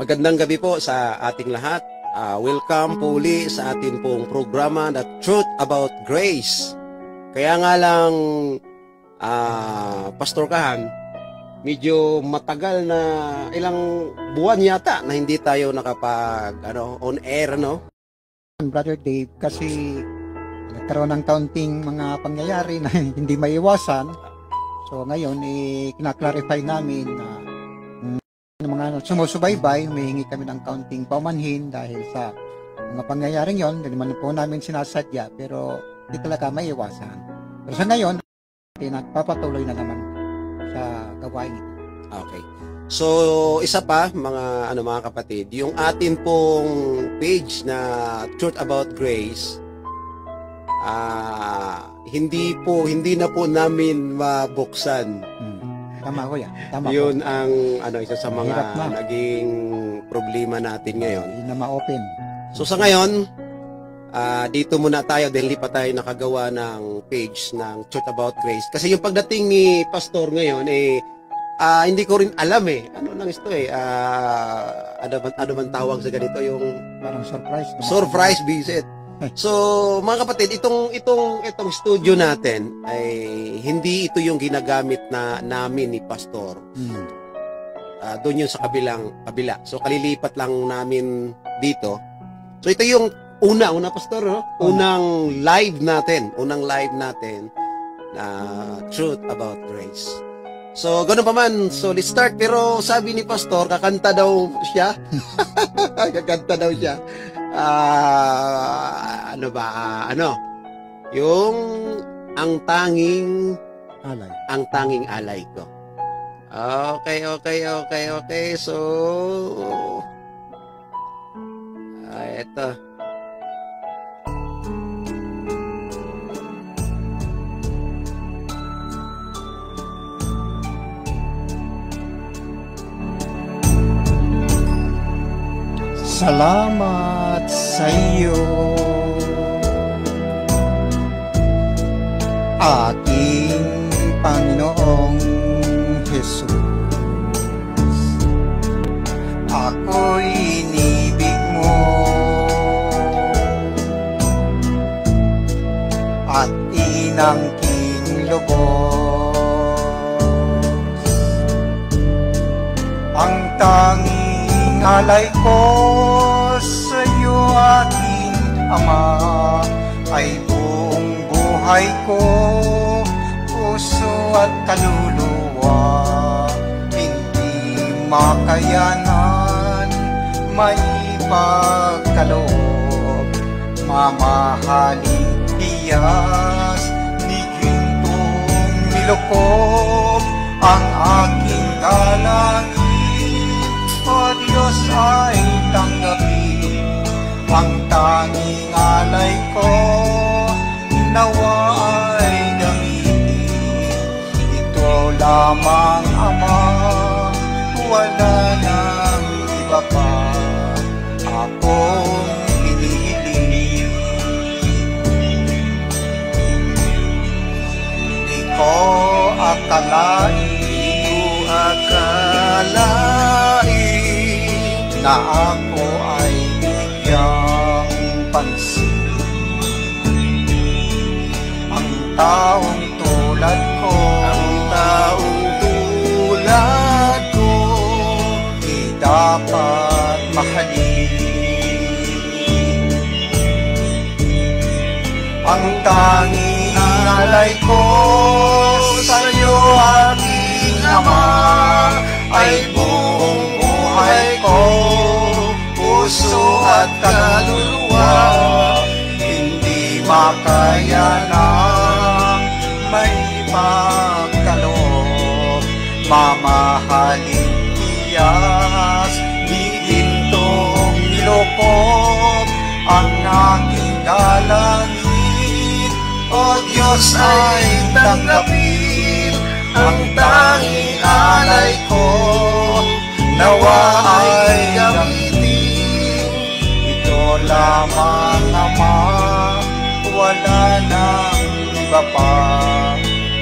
Magandang gabi po sa ating lahat. Welcome po uli sa ating pong programa na Truth About Grace. Kaya nga lang, Pastor Kahan, medyo matagal na ilang buwan yata na hindi tayo nakapag on air, no? Brother Dave, kasi nagkaroon ng kaunting mga pangyayari na hindi maiwasan. So ngayon, kinaklarify namin na mga sumusubaybay, humihingi kami ng kaunting paumanhin dahil sa mga pangyayaring yon. Hindi naman po namin sinasadya, pero hindi talaga maiwasan. Pero sa ngayon, nagpapatuloy na naman sa gawain ito. Okay. So, isa pa, mga kapatid, yung atin pong page na Truth About Grace, hindi na po namin mabuksan. Tama ko yan. Tama yun po. ang isa sa mga naging problema natin ngayon. Hindi na ma-open. So sa ngayon, dito muna tayo dahil hindi pa tayo nakagawa ng page ng Truth About Grace. Kasi yung pagdating ni Pastor ngayon, hindi ko rin alam ano lang ito ano man tawag sa ganito, yung parang surprise. Surprise visit. So, mga kapatid, itong studio natin ay hindi ito yung ginagamit namin ni Pastor. Doon yun sa kabila. So, kalilipat lang namin dito. So, ito yung una Pastor, no? Unang live natin na Truth About Grace. So, ganoon pa man. So, let's start. Pero sabi ni Pastor, kakanta daw siya. Yung ang tanging alay ko. Okay. So, eto. Salamat sa iyo, ating Panginoong Jesus. Ako'y inibig mo at inangking lubos. Ang tanging alay ko sa iyo, aking Ama, ay buong buhay ko, puso at kaluluwa. Hindi makayanan, may pagkaloob, mamahaling tiyas, ni gintong nilukob ang aking dalangin. O Diyos, ay tanggapin ang tanging alay ko, nawa ay gamitin. Ito lamang, Ama, wala nang iba pa akong pinili. Di ko akalain na ako ay bigyang pansin. Ang taong tulad ko, di dapat mahalin. Ang tanging alay ko sa iyo, aking Ama, ay buong buhay ko, puso at kaluluwa. Hindi makayanang may pagkaloob, mamahaling tiyas, di gintong nilukob ang aking dalangin. O Diyos, ay tanggapin ang tanging alay ko, nawa ay gamitin. Ito lamang, Ama, wala nang iba pa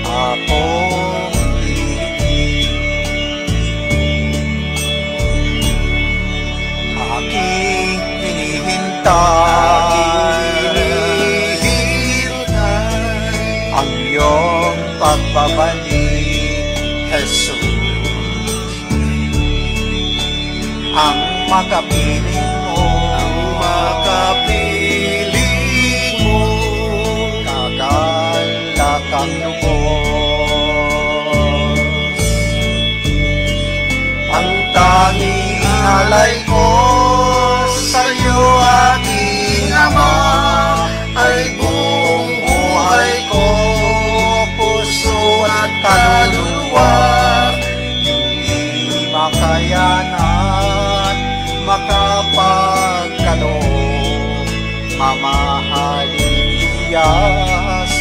akong pinili. babalik, Jesus. Ang makapiling mo, kagalakang lubos. Ang tanging alay ko sa'yo, aking Ama, ay buong buhay ko, puso at kaluluwa. Hindi makayanan, makapagkaloob, mamahalin iyas,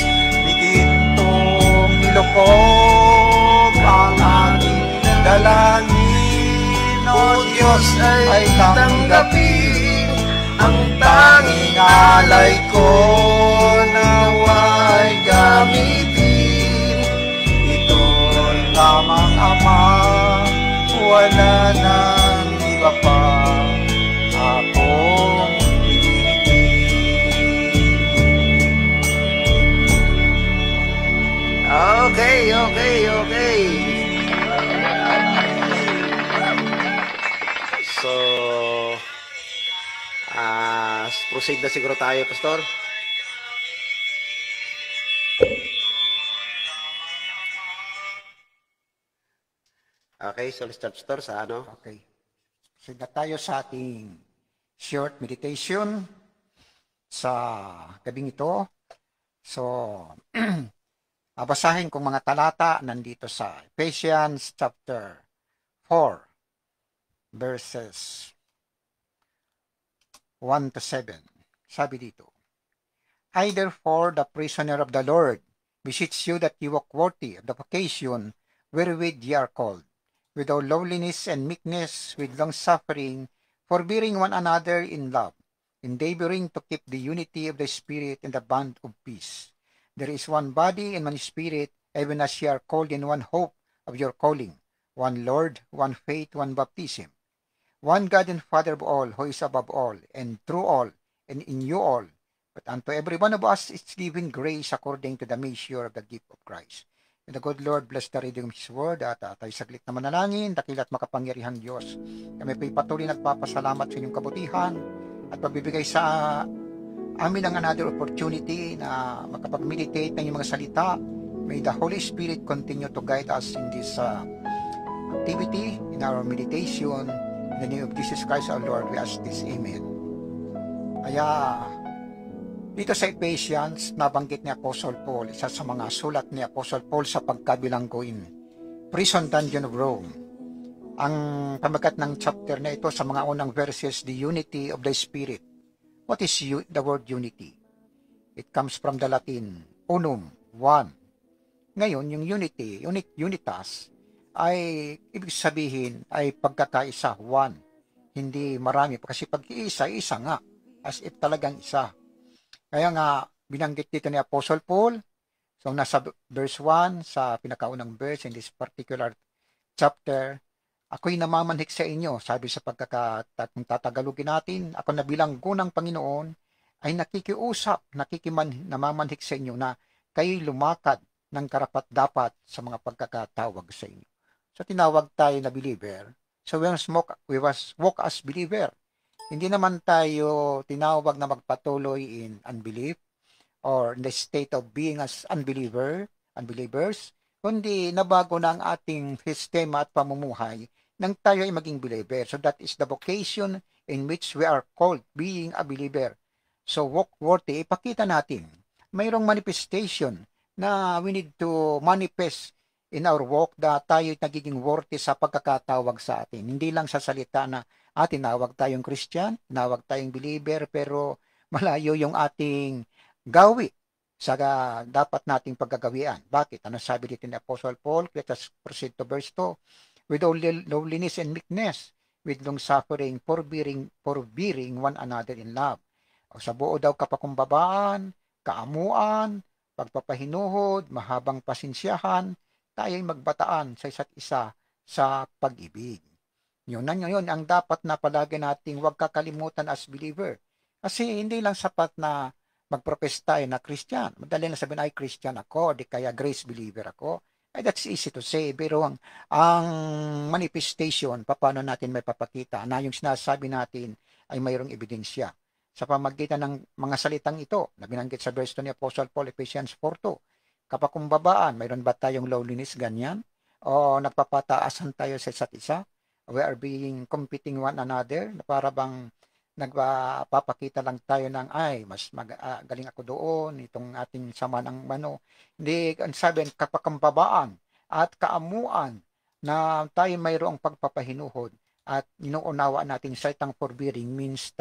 digintong nilukob ang ating dalangin. O Diyos, ay tanggapin ang tanging alay ko, nawa'y gamitin. Ito'y lamang, Ama, wala nang iba pa akong pinipili. Okay. So, proceed na siguro tayo, Pastor. Okay, so let's start, Pastor, sa ano? Okay. Sige tayo sa ating short meditation sa gabing ito. So, babasahin kong mga talata nandito sa Ephesians chapter 4, verses 1 to 7. Sabi dito, I therefore, the prisoner of the Lord, beseech you that you walk worthy of the vocation wherewith ye are called, with all lowliness and meekness, with long-suffering, forbearing one another in love, endeavoring to keep the unity of the Spirit in the bond of peace. There is one body and one Spirit, even as ye are called in one hope of your calling, one Lord, one faith, one baptism, one God and Father of all, who is above all, and through all, and in you all. But unto every one of us is given grace according to the measure of the gift of Christ. And the good Lord bless the reading of His Word. At tayo saglit na manalangin, dakila't makapangyarihang Diyos. Kami po'y patuloy nagpapasalamat sa inyong kabutihan at pagbibigay sa amin ng another opportunity na makapag-meditate ng inyong mga salita. May the Holy Spirit continue to guide us in this activity, in our meditation. In the name of Jesus Christ our Lord, we ask this. Amen. Kaya dito sa Ephesians, nabanggit ni Apostle Paul, isa sa mga sulat ni Apostle Paul sa pagkabilangguin, Prison Dungeon of Rome. Ang pamagat ng chapter na ito sa mga unang verses, the unity of the Spirit. What is the word unity? It comes from the Latin, unum, one. Ngayon, yung unity, unitas, ay ibig sabihin ay pagkakaisa, one. Hindi marami, kasi pag isa nga, as if talagang isa. Kaya nga, binanggit dito ni Apostle Paul, so nasa verse 1, sa pinakaunang verse in this particular chapter, ako'y namamanhik sa inyo, sabi sa kung tatagalugin natin, ako na bilanggo ng Panginoon, ay namamanhik sa inyo na kayo'y lumakad ng karapat-dapat sa mga pagkakatawag sa inyo. So tinawag tayo na believer, so we must walk as believer. Hindi naman tayo tinawag na magpatuloy in unbelief or in the state of being as unbelievers, kundi nabago na ang ating sistema at pamumuhay nang tayo ay maging believer. So that is the vocation in which we are called being a believer. So walk worthy, ipakita natin. Mayroong manifestation na we need to manifest in our walk na tayo nagiging worthy sa pagkakatawag sa atin. Hindi lang sa salita na tinawag tayong Christian, tinawag tayong believer, pero malayo yung ating gawi sa dapat nating pagkagawian. Bakit? Ano sabi dito ni Apostle Paul? Let us proceed to verse 2. With all lowliness and meekness, with long suffering, forbearing one another in love. O sa buo daw kapakumbabaan, kaamuan, pagpapahinuhod, mahabang pasensyahan, tayo'y magbataan sa isa't isa sa pag-ibig. Yun ang dapat na palagi nating huwag kakalimutan as believer. Kasi hindi lang sapat na mag-profess tayo na Christian. Madali na sabihin, ay Christian ako, di kaya grace believer ako. Ay, that's easy to say. Pero ang manifestation, paano natin may papakita na yung sinasabi natin ay mayroong ebidensya. Sa pamagitan ng mga salitang ito, na binanggit sa verse 2 ni Apostle Paul, Ephesians 4:2, kapakumbabaan, mayroon ba tayong lowliness ganyan? O nagpapataasan tayo sa isa't isa? We are being competing one another, na para bang nagpapakita lang tayo ng ay mas galing ako doon, itong ating sama ng mano. Hindi, ang sabi, kapakumbabaan at kaamuan na tayo mayroong pagpapahinuhod at inuunawa natin sa itang forbearing means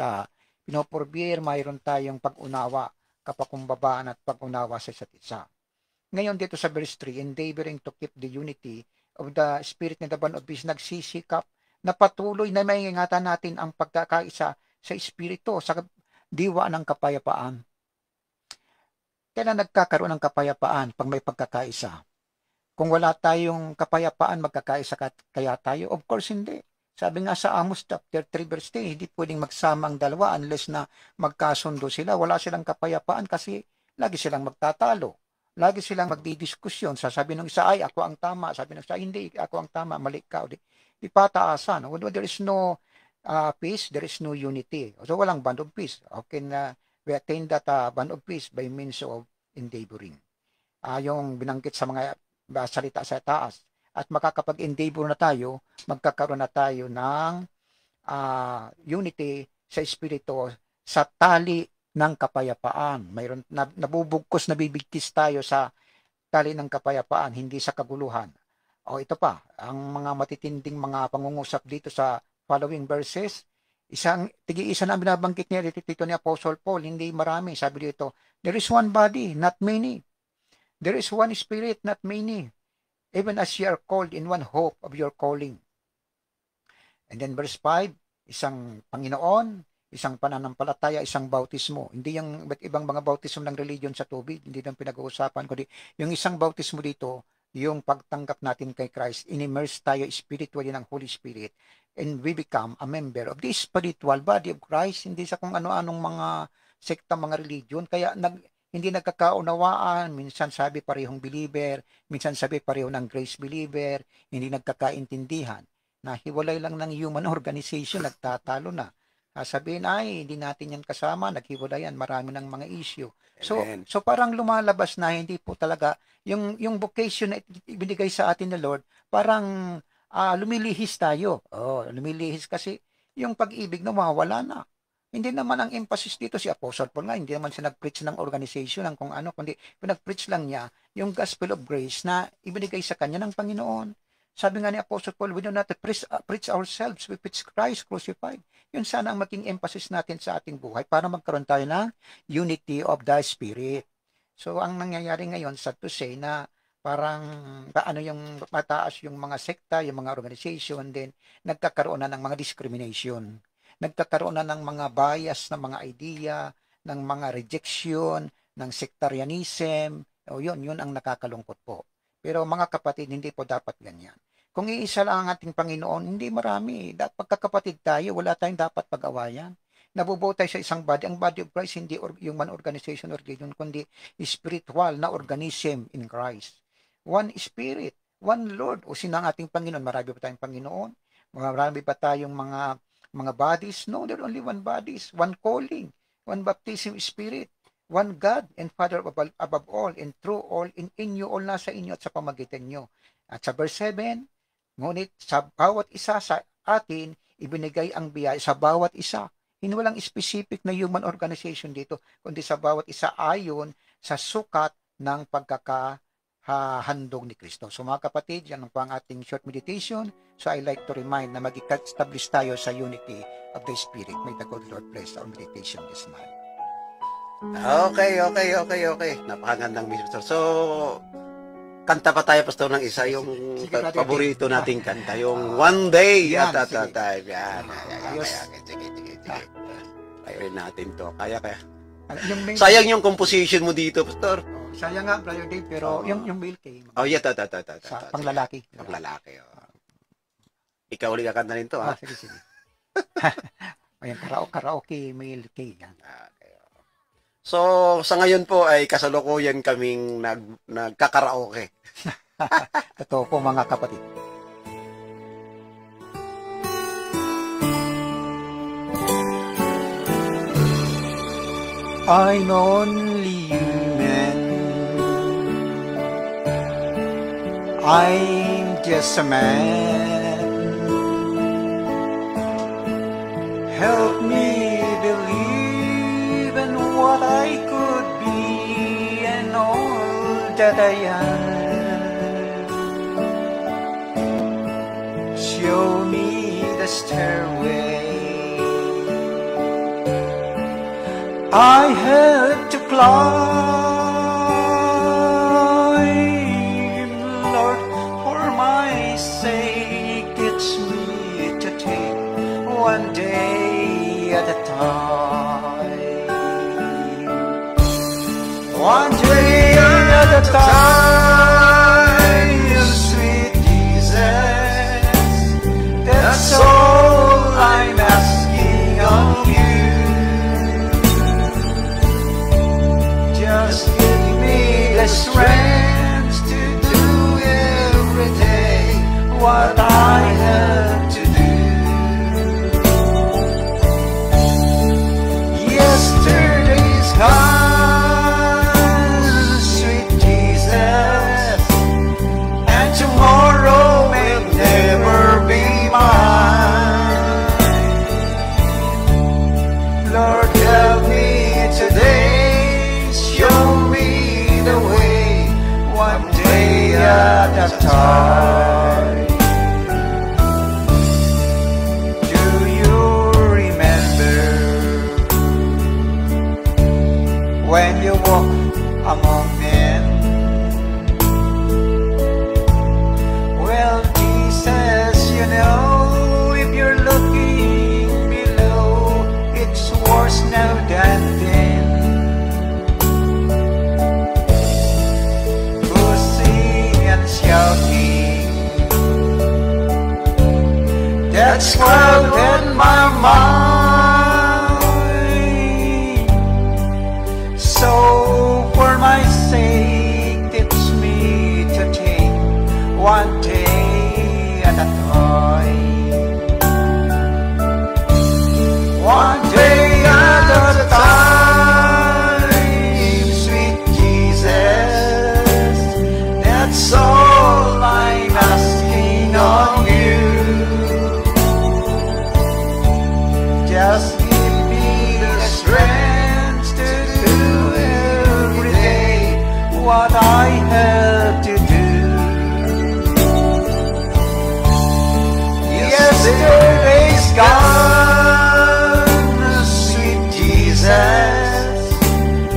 pinoforbear, mayroon tayong pag-unawa, kapakumbabaan at pag-unawa sa isa't isa. Ngayon dito sa verse 3, endeavoring to keep the unity of the Spirit in the bond of peace, nagsisikap na patuloy na maingatan natin ang pagkakaisa sa Espiritu, sa diwa ng kapayapaan. Kailan nagkakaroon ng kapayapaan? Pag may pagkakaisa. Kung wala tayong kapayapaan, magkakaisa kaya tayo? Of course, hindi. Sabi nga sa Amos chapter 3 verse 10, hindi pwedeng magsama ang dalawa unless na magkasundo sila. Wala silang kapayapaan kasi lagi silang magtatalo. Lagi silang magdidiskusyon. Sasabi ng isa, ay, ako ang tama. Sabi ng isa, hindi, ako ang tama, mali ka. Di pataasan. There is no peace, there is no unity. So, walang bond of peace. How can we attain that bond of peace? By means of endeavoring. Yung binanggit sa mga salita sa taas. At makakapag-endeavor na tayo, magkakaroon na tayo ng unity sa Espiritu, sa tali ng kapayapaan. Mayroon nabubugkos, nabibigkis tayo sa tali ng kapayapaan, hindi sa kaguluhan. O ito pa, ang mga matitinding mga pangungusap dito sa following verses, isa na binabanggit niya dito ni Apostle Paul, hindi marami. Sabi dito, there is one body, not many. There is one Spirit, not many. Even as ye are called in one hope of your calling. And then verse 5, isang Panginoon, isang pananampalataya, isang bautismo. Hindi yung ibang mga bautismo ng religion sa tubig, hindi lang pinag-uusapan, kundi yung isang bautismo dito, yung pagtanggap natin kay Christ, in-immerse tayo spiritually ng Holy Spirit, and we become a member of the spiritual body of Christ, hindi sa kung ano-anong mga sekta, mga religion. Kaya hindi nagkakaunawaan, minsan sabi parehong believer, minsan sabi pareho ng grace believer, hindi nagkakaintindihan. Nahiwalay lang ng human organization, nagtatalo na. Sabihin, ay, hindi natin yan kasama, naghiwalay yan, marami ng mga issue. So parang lumalabas na hindi po talaga, yung vocation na ibinigay sa atin ng Lord, parang lumilihis tayo. Lumilihis kasi yung pag-ibig na mawawala na. Hindi naman ang emphasis dito si Apostle Paul nga, hindi naman siya nag-preach ng organization, ng kung ano, kundi pinag-preach lang niya yung gospel of grace na ibinigay sa kanya ng Panginoon. Sabi nga ni Apostle Paul, we do not preach ourselves, we preach Christ crucified. Yun sana ang maging emphasis natin sa ating buhay para magkaroon tayo ng unity of the Spirit. So, ang nangyayari ngayon, sad to say, na parang yung mataas yung mga sekta, yung mga organization, then nagkakaroon na ng mga discrimination. Nagkakaroon na ng mga bias, ng mga idea, ng mga rejection, ng sectarianism. Yun ang nakakalungkot po. Pero mga kapatid, hindi po dapat ganyan. Kung iisa lang ang ating Panginoon, hindi marami. Pagkakapatid tayo, wala tayong dapat pag-awayan. Nabubuo tayo sa isang body. Ang body of Christ, hindi human organization or religion, kundi spiritual na organism in Christ. One Spirit, one Lord. O sino ang ating Panginoon? Marami ba tayong Panginoon? Marami ba tayong mga bodies? No, there are only one bodies, one calling, one baptism Spirit, one God and Father above all, and through all, in you, all nasa inyo at sa pamagitan nyo. At sa verse 7, ngunit sa bawat isa sa atin, ibinigay ang biyaya sa bawat isa. Hindi walang specific na human organization dito, kundi sa bawat isa ayon sa sukat ng pagkakahandog ni Kristo. So mga kapatid, yan po ang ating short meditation. So I like to remind na mag-establish tayo sa unity of the Spirit. May the good Lord bless our meditation this night. Okay. Napakagandang minister. So, kanta pa tayo, Pastor, ng isa, yung paborito nating kanta, yung One Day at a Time. Yan. Sige. Kaya rin natin to. Kaya. Sayang yung composition mo dito, Pastor. Sayang nga, Brother Dave, pero yung mail kay. Sa panglalaki. Panglalaki. Ikaw ulit kakanta rin to, ha? Sige. Ayan, karaoke, mail kay. Yan. Okay. So, sa ngayon po ay kasalukuyan kaming nagkakaraoke. Totoo po mga kapatid. I'm only human. I'm just a man. Help me believe in what I could be and all that I am. Show me the stairway I had to climb, Lord, for my sake, teach me to take one day at a time. One day at a time, sweet Jesus, that's all I'm asking of you. Just give me the strength to do every day what I have to do. Yesterday's gone, sweet Jesus, and tomorrow may never be mine. Lord, help me today. Show me the way, one day at a time. Do you remember when you walk among men? Well, Jesus, you know, if you're looking below, it's worse now than then. Shouting, that's crowded my mind. So for my sake, teach me to take one day at a time. One day at a time, sweet Jesus, that's all I'm asking of you. Just give me the strength to do every day what I have to do. Yesterday's gone, sweet Jesus,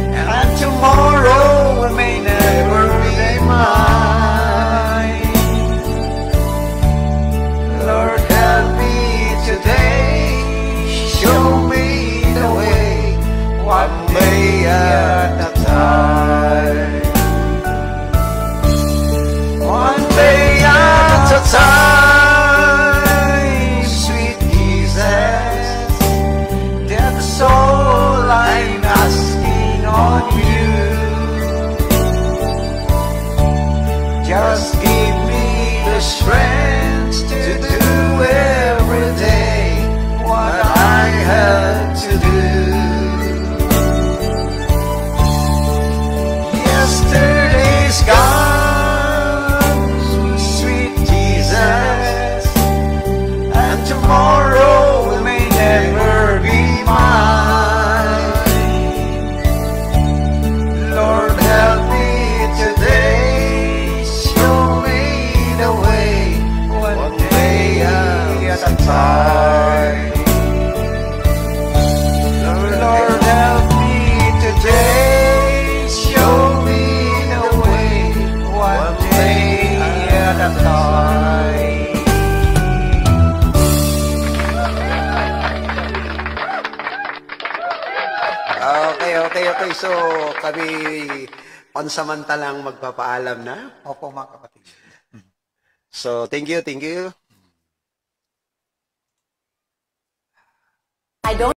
and tomorrow may never be mine. Lord, help me today. Show me the way, one day at a time. One day at a time, sweet Jesus, that's all I'm asking on you. Just give me the strength to do every day what I have to do. Yesterday's gone, sweet Jesus, and tomorrow may never be mine. Lord, help me today. Show me the way, one day at a time. Lord, help me today. Show me the way, one day at a time. Okay. So, kami pansamantalang magpapaalam na. Opo mga kapatid. So, thank you. I don't